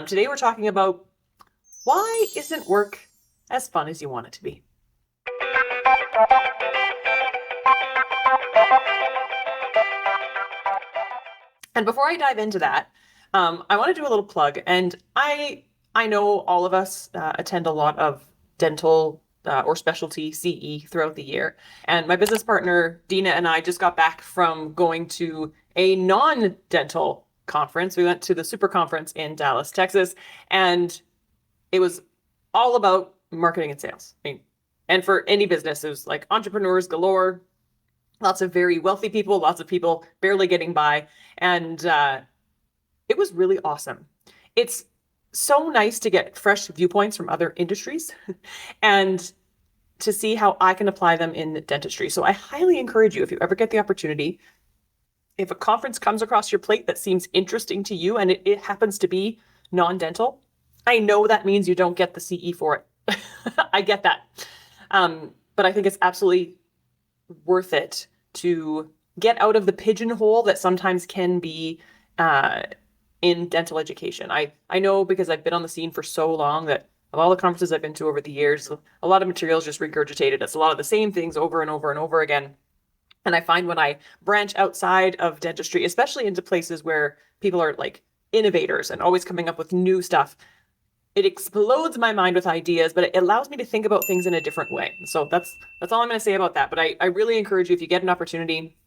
Today we're talking about why isn't work as fun as you want it to be? And before I dive into that, I want to do a little plug. And I know all of us attend a lot of dental or specialty CE throughout the year. And my business partner, Dina, and I just got back from going to a non-dental conference. We went to the Super Conference in Dallas, Texas, and it was all about marketing and sales. I mean, and for any business, it was like entrepreneurs galore, lots of very wealthy people, lots of people barely getting by. And it was really awesome. It's so nice to get fresh viewpoints from other industries and to see how I can apply them in dentistry. So I highly encourage you, if you ever get the opportunity, if a conference comes across your plate that seems interesting to you and it happens to be non-dental, I know that means you don't get the CE for it. I get that. But I think it's absolutely worth it to get out of the pigeonhole that sometimes can be in dental education. I know because I've been on the scene for so long that of all the conferences I've been to over the years, a lot of materials just regurgitated. It's a lot of the same things over and over and over again. And I find when I branch outside of dentistry, especially into places where people are like innovators and always coming up with new stuff, it explodes my mind with ideas, but it allows me to think about things in a different way. So that's all I'm going to say about that. But I really encourage you, if you get an opportunity,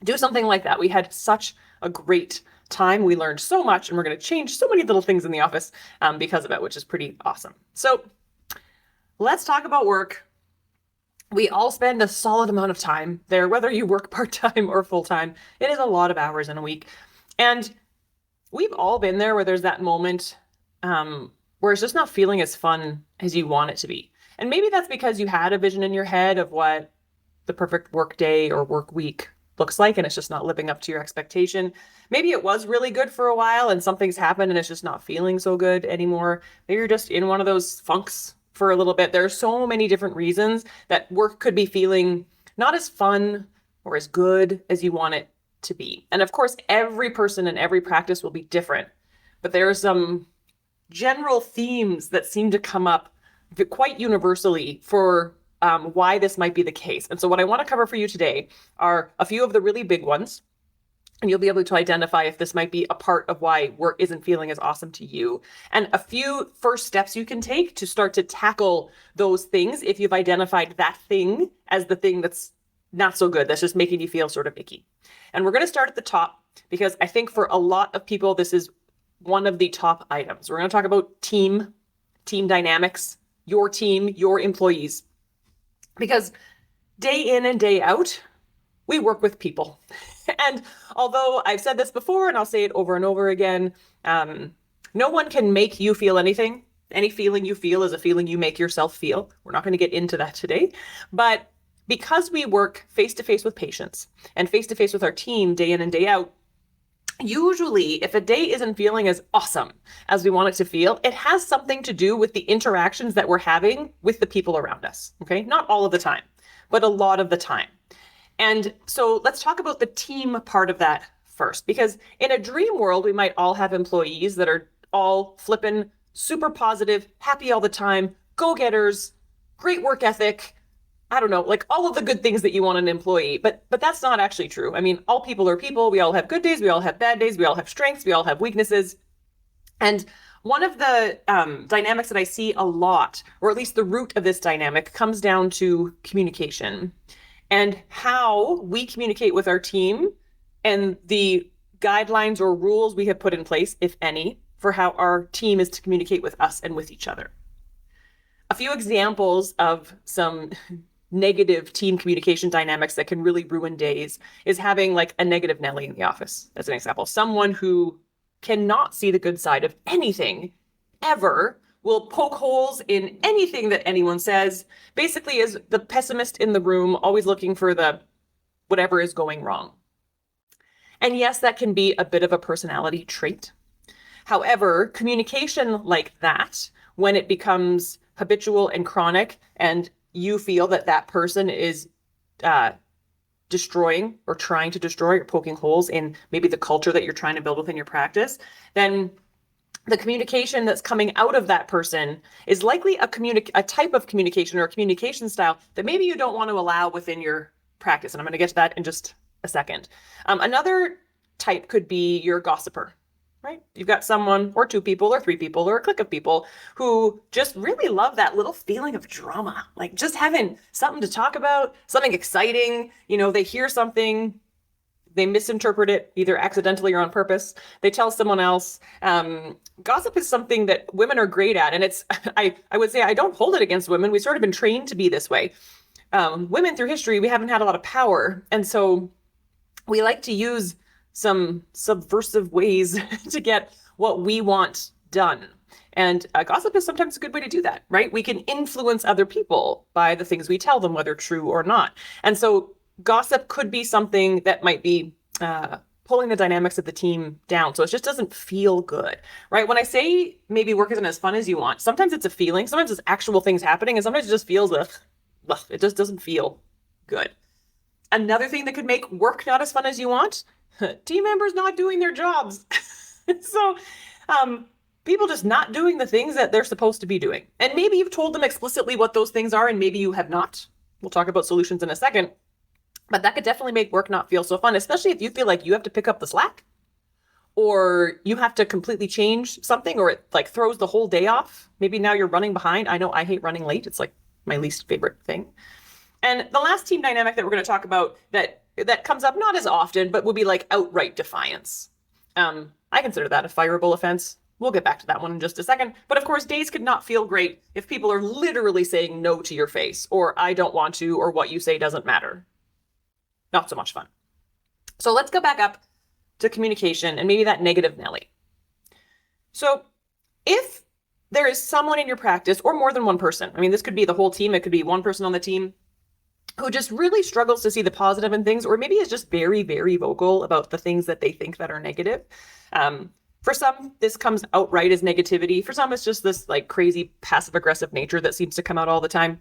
do something like that. We had such a great time. We learned so much, and we're going to change so many little things in the office because of it, which is pretty awesome. So let's talk about work. We all spend a solid amount of time there, whether you work part-time or full-time. It is a lot of hours in a week. And we've all been there where there's that moment where it's just not feeling as fun as you want it to be. And maybe that's because you had a vision in your head of what the perfect work day or work week looks like, and it's just not living up to your expectation. Maybe it was really good for a while and something's happened and it's just not feeling so good anymore. Maybe you're just in one of those funks for a little bit. There are so many different reasons that work could be feeling not as fun or as good as you want it to be. And of course, every person and every practice will be different, but there are some general themes that seem to come up quite universally for why this might be the case. And so what I want to cover for you today are a few of the really big ones, and you'll be able to identify if this might be a part of why work isn't feeling as awesome to you, and a few first steps you can take to start to tackle those things if you've identified that thing as the thing that's not so good, that's just making you feel sort of icky. And we're going to start at the top because I think for a lot of people, this is one of the top items. We're going to talk about team dynamics, your team, your employees. Because day in and day out, we work with people. And although I've said this before, and I'll say it over and over again, no one can make you feel anything. Any feeling you feel is a feeling you make yourself feel. We're not going to get into that today. But because we work face-to-face with patients and face-to-face with our team day in and day out, usually, if a day isn't feeling as awesome as we want it to feel, it has something to do with the interactions that we're having with the people around us. Okay, not all of the time, but a lot of the time. And so let's talk about the team part of that first, because in a dream world, we might all have employees that are all flipping, super positive, happy all the time, go-getters, great work ethic, I don't know, like all of the good things that you want in an employee, but that's not actually true. I mean, all people are people. We all have good days. We all have bad days. We all have strengths. We all have weaknesses. And one of the dynamics that I see a lot, or at least the root of this dynamic, comes down to communication and how we communicate with our team and the guidelines or rules we have put in place, if any, for how our team is to communicate with us and with each other. A few examples of some negative team communication dynamics that can really ruin days is having like a negative Nelly in the office, as an example. Someone who cannot see the good side of anything ever, will poke holes in anything that anyone says, basically is the pessimist in the room, always looking for the whatever is going wrong. And yes, that can be a bit of a personality trait. However, communication like that, when it becomes habitual and chronic, and you feel that that person is destroying or trying to destroy or poking holes in maybe the culture that you're trying to build within your practice, then the communication that's coming out of that person is likely a type of communication or a communication style that maybe you don't want to allow within your practice. And I'm going to get to that in just a second. Another type could be your gossiper, right? You've got someone or two people or three people or a clique of people who just really love that little feeling of drama, like just having something to talk about, something exciting. They hear something, they misinterpret it either accidentally or on purpose. They tell someone else. Gossip is something that women are great at. And I would say I don't hold it against women. We've sort of been trained to be this way. Women through history, we haven't had a lot of power. And so we like to use some subversive ways to get what we want done. And gossip is sometimes a good way to do that, right? We can influence other people by the things we tell them, whether true or not. And so gossip could be something that might be pulling the dynamics of the team down. So it just doesn't feel good, right? When I say maybe work isn't as fun as you want, sometimes it's a feeling, sometimes it's actual things happening, and sometimes it just feels, it just doesn't feel good. Another thing that could make work not as fun as you want, team members not doing their jobs. So people just not doing the things that they're supposed to be doing. And maybe you've told them explicitly what those things are, and maybe you have not. We'll talk about solutions in a second. But that could definitely make work not feel so fun, especially if you feel like you have to pick up the slack or you have to completely change something, or it like throws the whole day off. Maybe now you're running behind. I know I hate running late. It's like my least favorite thing. And the last team dynamic that we're going to talk about that comes up not as often, but would be like outright defiance. I consider that a fireable offense. We'll get back to that one in just a second. But of course, days could not feel great if people are literally saying no to your face, or I don't want to, or what you say doesn't matter. Not so much fun. So let's go back up to communication and maybe that negative Nelly. So if there is someone in your practice, or more than one person, I mean, this could be the whole team, it could be one person on the team who just really struggles to see the positive in things, or maybe is just very, very vocal about the things that they think that are negative. For some, this comes outright as negativity. For some, it's just this like crazy passive aggressive nature that seems to come out all the time.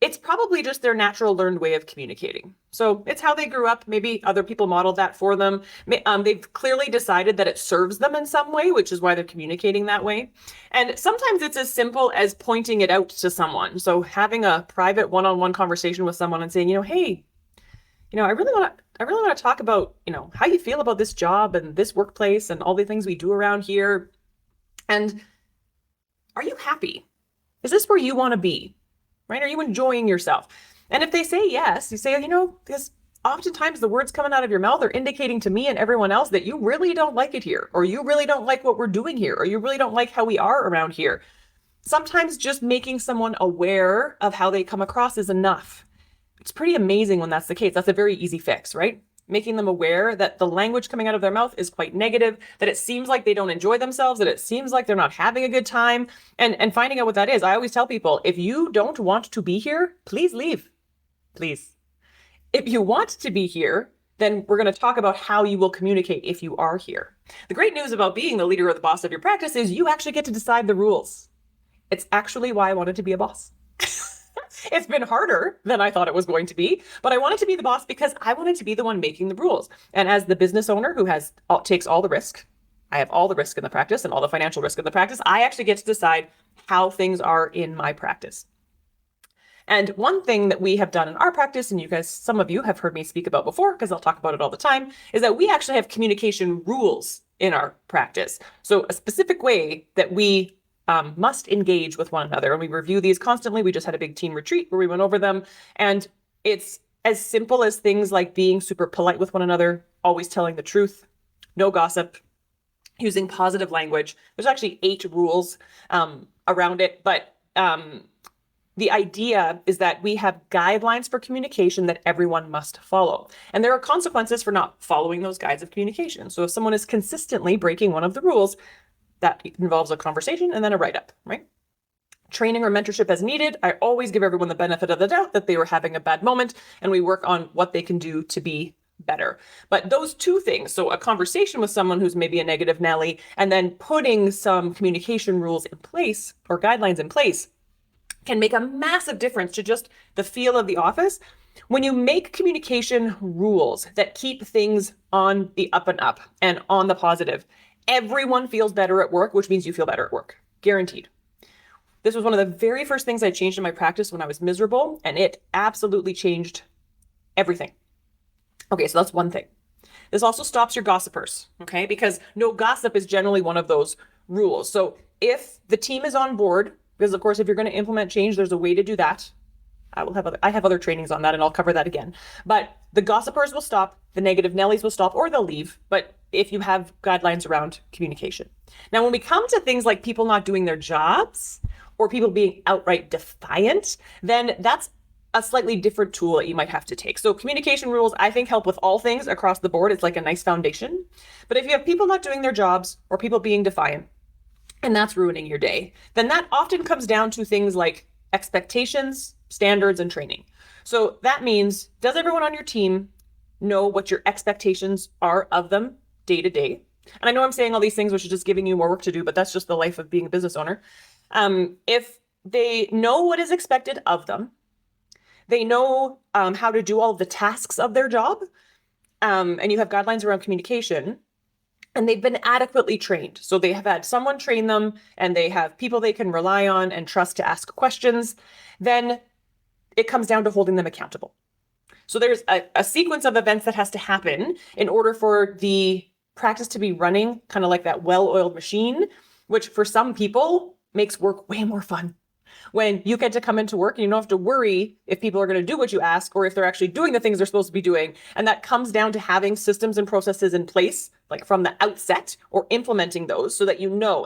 It's probably just their natural learned way of communicating. So it's how they grew up. Maybe other people modeled that for them. They've clearly decided that it serves them in some way, which is why they're communicating that way. And sometimes it's as simple as pointing it out to someone. So having a private one-on-one conversation with someone and saying, hey, I really want to talk about, how you feel about this job and this workplace and all the things we do around here. And are you happy? Is this where you want to be? Right? Are you enjoying yourself? And if they say yes, you say, because oftentimes the words coming out of your mouth are indicating to me and everyone else that you really don't like it here, or you really don't like what we're doing here, or you really don't like how we are around here. Sometimes just making someone aware of how they come across is enough. It's pretty amazing when that's the case. That's a very easy fix, right? Making them aware that the language coming out of their mouth is quite negative, that it seems like they don't enjoy themselves, that it seems like they're not having a good time, and finding out what that is. I always tell people, if you don't want to be here, please leave. Please. If you want to be here, then we're going to talk about how you will communicate if you are here. The great news about being the leader or the boss of your practice is you actually get to decide the rules. It's actually why I wanted to be a boss. It's been harder than I thought it was going to be, but I wanted to be the boss because I wanted to be the one making the rules. And as the business owner who takes all the risk, I have all the risk in the practice and all the financial risk in the practice, I actually get to decide how things are in my practice. And one thing that we have done in our practice, and you guys, some of you have heard me speak about before, because I'll talk about it all the time, is that we actually have communication rules in our practice. So a specific way that we must engage with one another. And we review these constantly. We just had a big team retreat where we went over them. And it's as simple as things like being super polite with one another, always telling the truth, no gossip, using positive language. There's actually 8 rules around it. But the idea is that we have guidelines for communication that everyone must follow. And there are consequences for not following those guides of communication. So if someone is consistently breaking one of the rules, that involves a conversation and then a write-up, right? Training or mentorship as needed. I always give everyone the benefit of the doubt that they were having a bad moment, and we work on what they can do to be better. But those two things, so a conversation with someone who's maybe a negative Nelly, and then putting some communication rules in place or guidelines in place, can make a massive difference to just the feel of the office. When you make communication rules that keep things on the up and up and on the positive, Everyone feels better at work, which means you feel better at work. Guaranteed. This was one of the very first things I changed in my practice when I was miserable, and it absolutely changed everything. Okay, so that's one thing. This also stops your gossipers, okay? Because no gossip is generally one of those rules. So if the team is on board, because of course, if you're going to implement change, there's a way to do that. I have other trainings on that, and I'll cover that again. But the gossipers will stop, the negative Nellies will stop, or they'll leave. But if you have guidelines around communication. Now, when we come to things like people not doing their jobs or people being outright defiant, then that's a slightly different tool that you might have to take. So communication rules, I think, help with all things across the board. It's like a nice foundation. But if you have people not doing their jobs or people being defiant, and that's ruining your day, then that often comes down to things like expectations, standards, and training. So that means, does everyone on your team know what your expectations are of them day to day? And I know I'm saying all these things, which is just giving you more work to do, but that's just the life of being a business owner. If they know what is expected of them, they know how to do all of the tasks of their job, and you have guidelines around communication, and they've been adequately trained. So they have had someone train them, and they have people they can rely on and trust to ask questions. Then it comes down to holding them accountable. So there's a sequence of events that has to happen in order for the practice to be running kind of like that well-oiled machine, which for some people makes work way more fun. When you get to come into work and you don't have to worry if people are going to do what you ask or if they're actually doing the things they're supposed to be doing. And that comes down to having systems and processes in place, like from the outset, or implementing those so that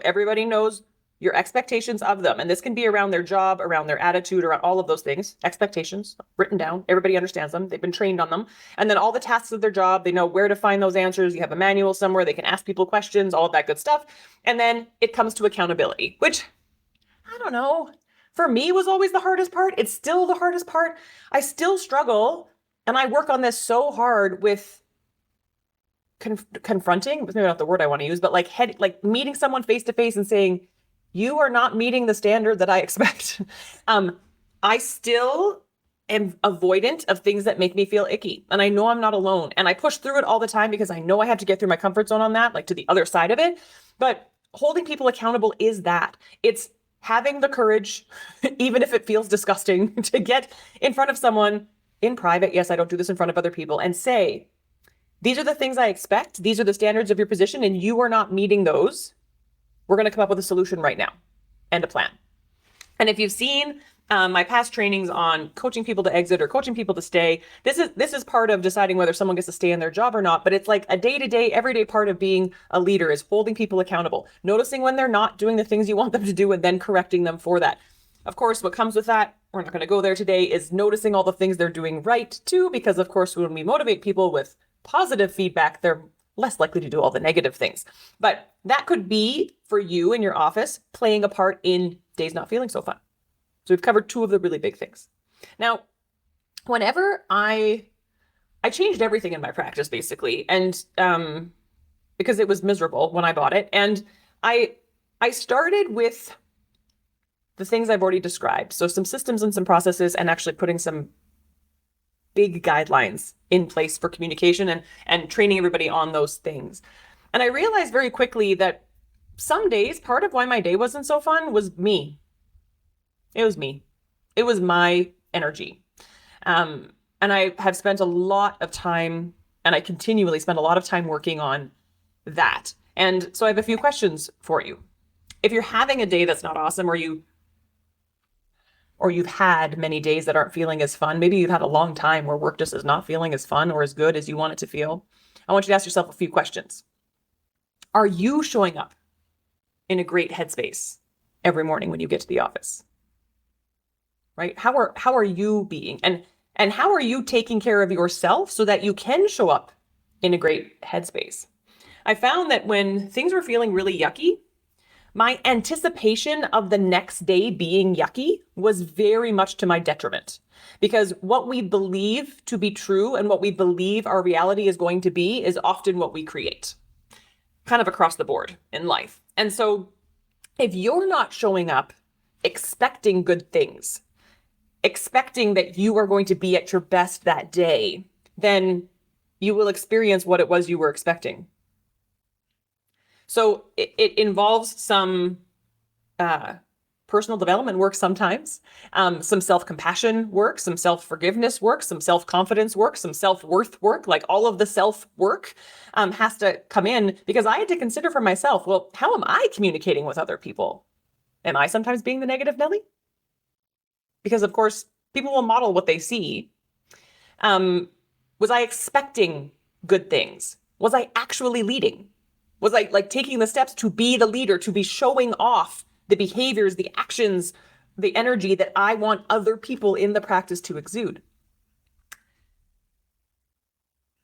everybody knows your expectations of them. And this can be around their job, around their attitude, around all of those things. Expectations written down. Everybody understands them. They've been trained on them. And then all the tasks of their job, they know where to find those answers. You have a manual somewhere. They can ask people questions, all of that good stuff. And then it comes to accountability, which, I don't know, for me was always the hardest part. It's still the hardest part. I still struggle, and I work on this so hard with confronting, maybe not the word I want to use, but like meeting someone face to face and saying, you are not meeting the standard that I expect. I still am avoidant of things that make me feel icky. And I know I'm not alone. And I push through it all the time because I know I have to get through my comfort zone on that, like to the other side of it. But holding people accountable is that. It's having the courage, even if it feels disgusting, to get in front of someone in private. Yes, I don't do this in front of other people, and say, these are the things I expect. These are the standards of your position, and you are not meeting those. We're going to come up with a solution right now and a plan. And if you've seen my past trainings on coaching people to exit or coaching people to stay, this is part of deciding whether someone gets to stay in their job or not. But it's like a day-to-day, everyday part of being a leader is holding people accountable, noticing when they're not doing the things you want them to do, and then correcting them for that. Of course, what comes with that, we're not going to go there today, is noticing all the things they're doing right too, because of course, when we motivate people with positive feedback, they're less likely to do all the negative things. But that could be, for you in your office, playing a part in days not feeling so fun. So we've covered two of the really big things. Now, whenever I changed everything in my practice, basically, and because it was miserable when I bought it, and I started with the things I've already described. So some systems and some processes, and actually putting some big guidelines in place for communication and training everybody on those things. And I realized very quickly that some days, part of why my day wasn't so fun was me. It was me. It was my energy. And I have spent a lot of time, and I continually spend a lot of time working on that. And so I have a few questions for you. If you're having a day that's not awesome, or you've had many days that aren't feeling as fun, maybe you've had a long time where work just is not feeling as fun or as good as you want it to feel, I want you to ask yourself a few questions. Are you showing up in a great headspace every morning when you get to the office? Right? How are you being? And how are you taking care of yourself so that you can show up in a great headspace? I found that when things were feeling really yucky, my anticipation of the next day being yucky was very much to my detriment, because what we believe to be true and what we believe our reality is going to be is often what we create, kind of across the board in life. And so if you're not showing up expecting good things, expecting that you are going to be at your best that day, then you will experience what it was you were expecting. So it involves some uh, personal development work sometimes, some self-compassion work, some self-forgiveness work, some self-confidence work, some self-worth work, like all of the self-work has to come in because I had to consider for myself, well, how am I communicating with other people? Am I sometimes being the negative Nelly? Because of course, people will model what they see. Was I expecting good things? Was I actually leading? Was I like taking the steps to be the leader, to be showing off the behaviors, the actions, the energy that I want other people in the practice to exude?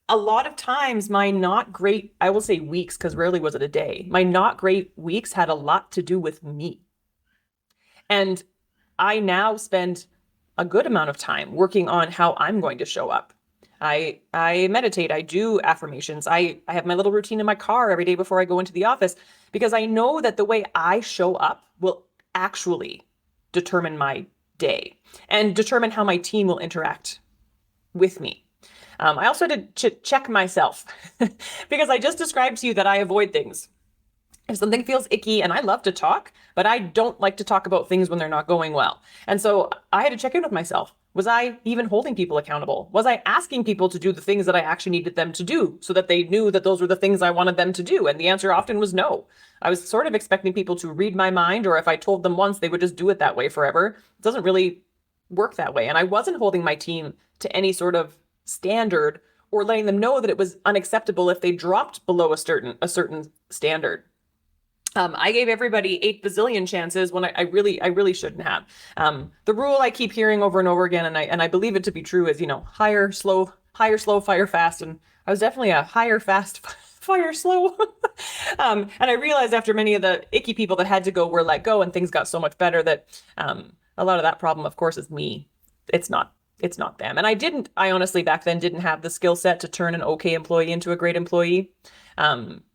A lot of times, my not great, I will say weeks, because rarely was it a day, my not great weeks had a lot to do with me. And I now spend a good amount of time working on how I'm going to show up. I meditate, I do affirmations. I have my little routine in my car every day before I go into the office because I know that the way I show up will actually determine my day and determine how my team will interact with me. I also had to check myself because I just described to you that I avoid things. If something feels icky, and I love to talk, but I don't like to talk about things when they're not going well. And so I had to check in with myself. Was I even holding people accountable? Was I asking people to do the things that I actually needed them to do so that they knew that those were the things I wanted them to do? And the answer often was no. I was sort of expecting people to read my mind, or if I told them once, they would just do it that way forever. It doesn't really work that way. And I wasn't holding my team to any sort of standard or letting them know that it was unacceptable if they dropped below a certain standard. I gave everybody 8 bazillion chances when I really shouldn't have. The rule I keep hearing over and over again, and I believe it to be true, is hire slow, fire fast, and I was definitely a hire fast, fire slow. And I realized after many of the icky people that had to go were let go, and things got so much better that a lot of that problem, of course, is me. It's not them. And I honestly back then didn't have the skill set to turn an okay employee into a great employee.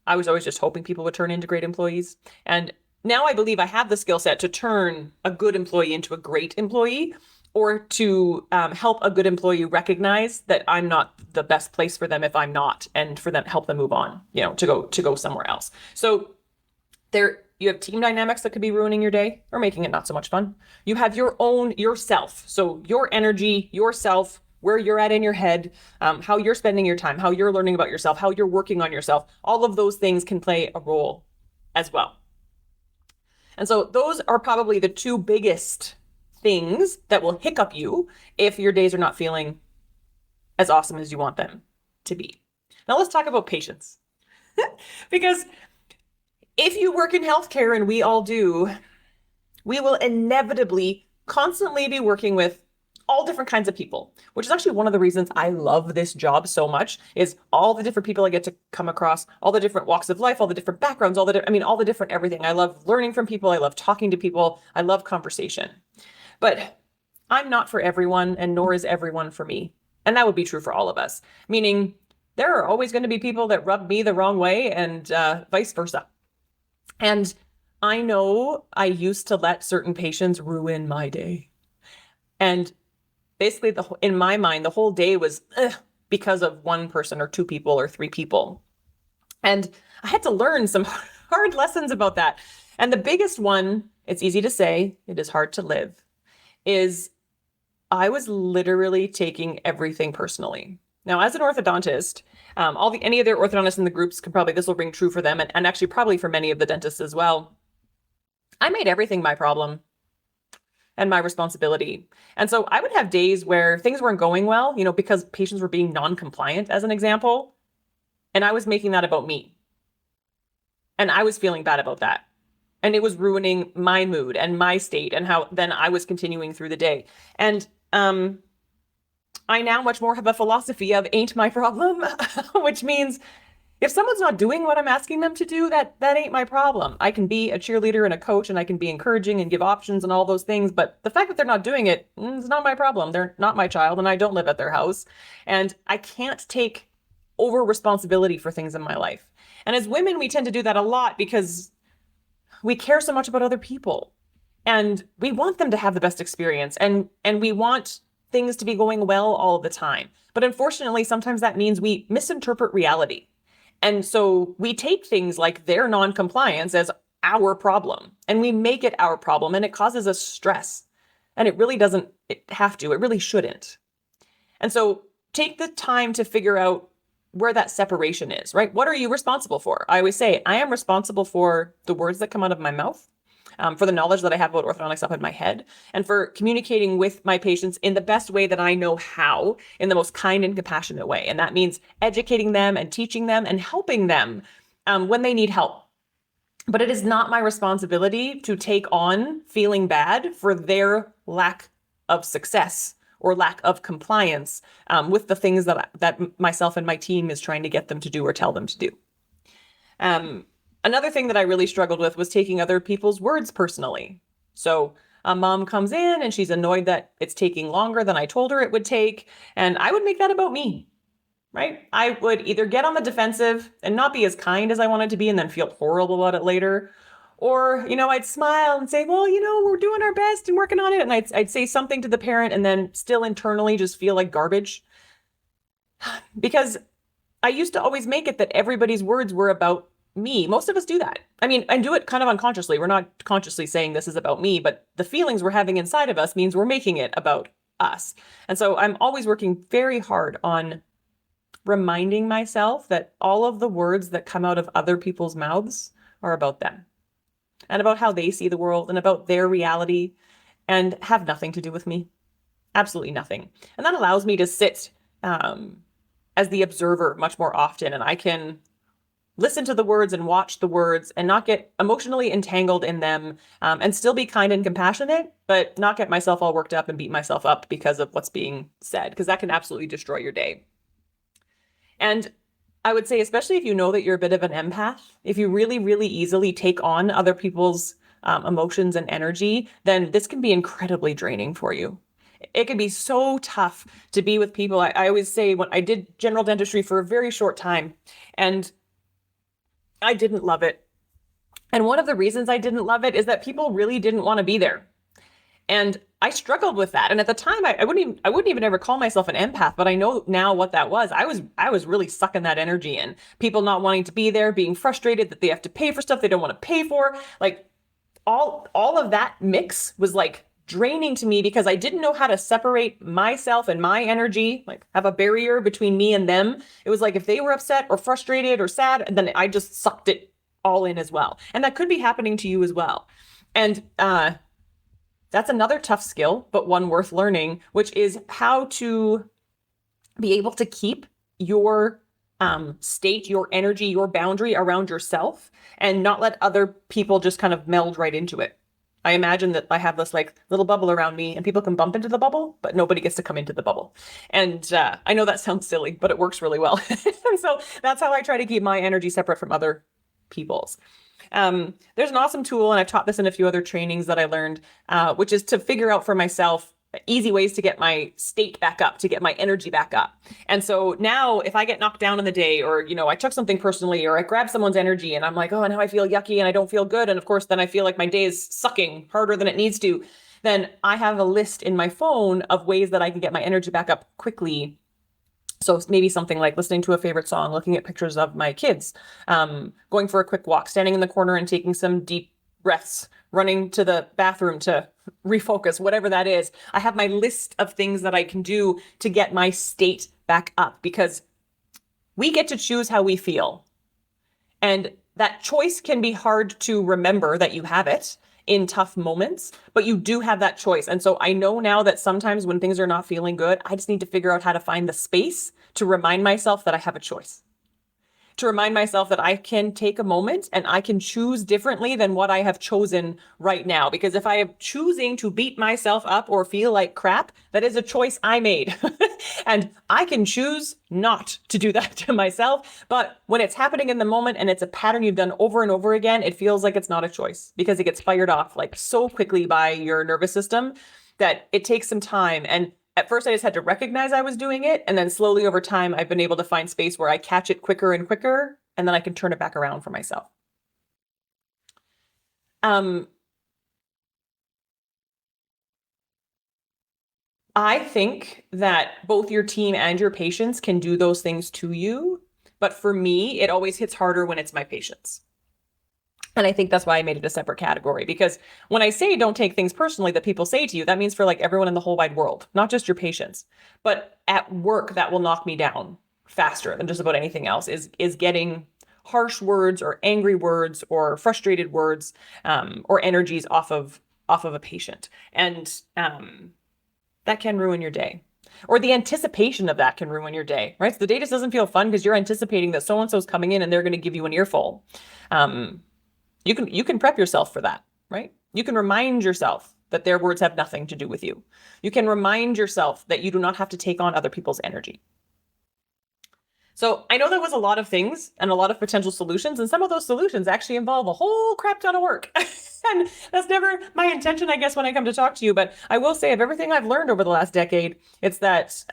I was always just hoping people would turn into great employees. And now I believe I have the skill set to turn a good employee into a great employee, or to help a good employee recognize that I'm not the best place for them if I'm not, and for them help them move on, to go somewhere else. So you have team dynamics that could be ruining your day or making it not so much fun. You have yourself. So your energy, yourself, where you're at in your head, how you're spending your time, how you're learning about yourself, how you're working on yourself. All of those things can play a role as well. And so those are probably the two biggest things that will hiccup you if your days are not feeling as awesome as you want them to be. Now let's talk about patience. Because if you work in healthcare, and we all do, we will inevitably constantly be working with all different kinds of people, which is actually one of the reasons I love this job so much, is all the different people I get to come across, all the different walks of life, all the different backgrounds, all the different everything. I love learning from people. I love talking to people. I love conversation. But I'm not for everyone, and nor is everyone for me. And that would be true for all of us, meaning there are always going to be people that rub me the wrong way, and vice versa. And I know I used to let certain patients ruin my day. And basically, in my mind, the whole day was because of one person or two people or three people. And I had to learn some hard lessons about that. And the biggest one, it's easy to say, it is hard to live, is I was literally taking everything personally. Now, as an orthodontist, any of their orthodontists in the groups this will ring true for them, and actually probably for many of the dentists as well. I made everything my problem and my responsibility. And so I would have days where things weren't going well, because patients were being non-compliant, as an example. And I was making that about me. And I was feeling bad about that. And it was ruining my mood and my state, and how then I was continuing through the day. And I now much more have a philosophy of ain't my problem, which means if someone's not doing what I'm asking them to do, that ain't my problem. I can be a cheerleader and a coach, and I can be encouraging and give options and all those things. But the fact that they're not doing it is not my problem. They're not my child, and I don't live at their house. And I can't take over responsibility for things in my life. And as women, we tend to do that a lot because we care so much about other people, and we want them to have the best experience, and we want things to be going well all the time. But unfortunately, sometimes that means we misinterpret reality. And so we take things like their non-compliance as our problem and we make it our problem and it causes us stress. And it really doesn't have to, it really shouldn't. And so take the time to figure out where that separation is, right? What are you responsible for? I always say, I am responsible for the words that come out of my mouth, for the knowledge that I have about orthodontics up in my head, and for communicating with my patients in the best way that I know how, in the most kind and compassionate way. And that means educating them and teaching them and helping them when they need help. But it is not my responsibility to take on feeling bad for their lack of success or lack of compliance with the things that myself and my team is trying to get them to do or tell them to do. Another thing that I really struggled with was taking other people's words personally. So a mom comes in and she's annoyed that it's taking longer than I told her it would take, and I would make that about me. Right? I would either get on the defensive and not be as kind as I wanted to be and then feel horrible about it later. Or, I'd smile and say, well, we're doing our best and working on it. And I'd say something to the parent and then still internally just feel like garbage. Because I used to always make it that everybody's words were about me. Most of us do that. I mean, and do it kind of unconsciously. We're not consciously saying this is about me, but the feelings we're having inside of us means we're making it about us. And so I'm always working very hard on reminding myself that all of the words that come out of other people's mouths are about them and about how they see the world and about their reality and have nothing to do with me. Absolutely nothing. And that allows me to sit as the observer much more often. And I can listen to the words and watch the words and not get emotionally entangled in them and still be kind and compassionate, but not get myself all worked up and beat myself up because of what's being said, because that can absolutely destroy your day. And I would say, especially if you know that you're a bit of an empath, if you really, really easily take on other people's emotions and energy, then this can be incredibly draining for you. It can be so tough to be with people. I always say, when I did general dentistry for a very short time, and I didn't love it. And one of the reasons I didn't love it is that people really didn't want to be there. And I struggled with that. And at the time, I wouldn't even ever call myself an empath, but I know now what that was. I was really sucking that energy in. People not wanting to be there, being frustrated that they have to pay for stuff they don't want to pay for. Like all of that mix was like draining to me because I didn't know how to separate myself and my energy, like have a barrier between me and them. It was like if they were upset or frustrated or sad, then I just sucked it all in as well. And that could be happening to you as well. And that's another tough skill, but one worth learning, which is how to be able to keep your state, your energy, your boundary around yourself and not let other people just kind of meld right into it. I imagine that I have this like little bubble around me and people can bump into the bubble, but nobody gets to come into the bubble. And I know that sounds silly, but it works really well. And so that's how I try to keep my energy separate from other people's. There's an awesome tool, and I've taught this in a few other trainings that I learned, which is to figure out for myself easy ways to get my state back up, to get my energy back up. And so now if I get knocked down in the day or, I took something personally or I grab someone's energy and I'm like, oh, now I feel yucky and I don't feel good. And of course, then I feel like my day is sucking harder than it needs to. Then I have a list in my phone of ways that I can get my energy back up quickly. So maybe something like listening to a favorite song, looking at pictures of my kids, going for a quick walk, standing in the corner and taking some deep breaths, running to the bathroom to refocus, whatever that is. I have my list of things that I can do to get my state back up because we get to choose how we feel. And that choice can be hard to remember that you have it in tough moments, but you do have that choice. And so I know now that sometimes when things are not feeling good, I just need to figure out how to find the space to remind myself that I have a choice. To remind myself that I can take a moment and I can choose differently than what I have chosen right now. Because if I am choosing to beat myself up or feel like crap, that is a choice I made. And I can choose not to do that to myself. But when it's happening in the moment and it's a pattern you've done over and over again, it feels like it's not a choice because it gets fired off like so quickly by your nervous system that it takes some time. And at first, I just had to recognize I was doing it. And then slowly over time, I've been able to find space where I catch it quicker and quicker, and then I can turn it back around for myself. I think that both your team and your patients can do those things to you, But for me, it always hits harder when it's my patients. And I think that's why I made it a separate category, because when I say don't take things personally that people say to you, that means for like everyone in the whole wide world, not just your patients. But at work, that will knock me down faster than just about anything else is getting harsh words or angry words or frustrated words or energies off of a patient. And that can ruin your day. Or the anticipation of that can ruin your day, right? So the day just doesn't feel fun because you're anticipating that so-and-so is coming in and they're going to give you an earful. You can prep yourself for that, right? You can remind yourself that their words have nothing to do with you. You can remind yourself that you do not have to take on other people's energy. So I know there was a lot of things and a lot of potential solutions, and some of those solutions actually involve a whole crap ton of work. And that's never my intention, I guess, when I come to talk to you. But I will say, of everything I've learned over the last decade, it's that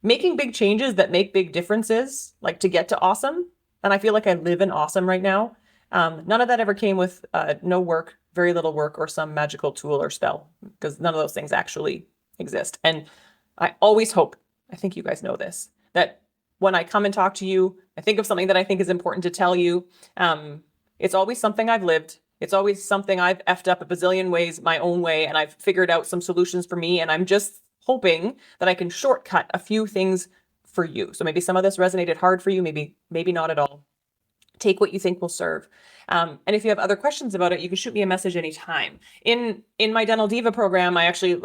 making big changes that make big differences, like to get to awesome. And I feel like I live in awesome right now. None of that ever came with no work, very little work, or some magical tool or spell, because none of those things actually exist. And I always hope, I think you guys know this, that when I come and talk to you, I think of something that I think is important to tell you. It's always something I've lived. It's always something I've effed up a bazillion ways my own way, and I've figured out some solutions for me. And I'm just hoping that I can shortcut a few things for you. So maybe some of this resonated hard for you, maybe not at all. Take what you think will serve. And if you have other questions about it, you can shoot me a message anytime. In my Dental Diva program, I actually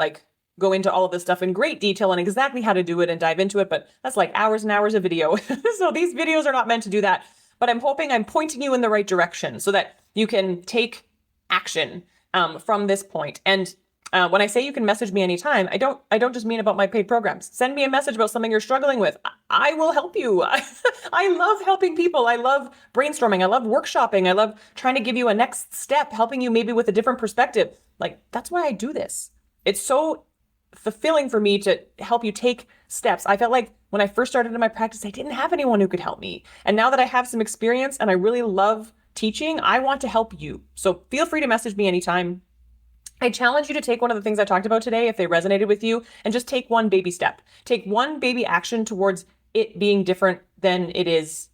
go into all of this stuff in great detail and exactly how to do it and dive into it, but that's like hours and hours of video. So these videos are not meant to do that, but I'm hoping I'm pointing you in the right direction so that you can take action from this point. And when I say you can message me anytime, I don't just mean about my paid programs. Send me a message about something you're struggling with. I will help you. I love helping people. I love brainstorming. I love workshopping. I love trying to give you a next step, helping you maybe with a different perspective. Like, that's why I do this. It's so fulfilling for me to help you take steps. I felt like when I first started in my practice, I didn't have anyone who could help me. And now that I have some experience and I really love teaching, I want to help you. So feel free to message me anytime. I challenge you to take one of the things I talked about today, if they resonated with you, and just take one baby step. Take one baby action towards it being different than it is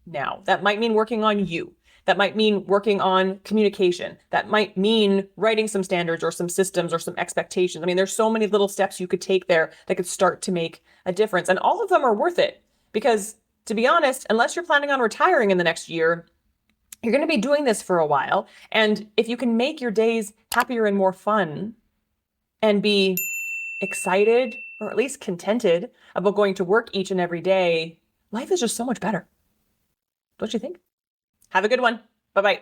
now. That might mean working on you. That might mean working on communication. That might mean writing some standards or some systems or some expectations. I mean, there's so many little steps you could take there that could start to make a difference. And all of them are worth it because, to be honest, unless you're planning on retiring in the next year, you're going to be doing this for a while. And if you can make your days happier and more fun and be excited or at least contented about going to work each and every day, life is just so much better. Don't you think? Have a good one. Bye-bye.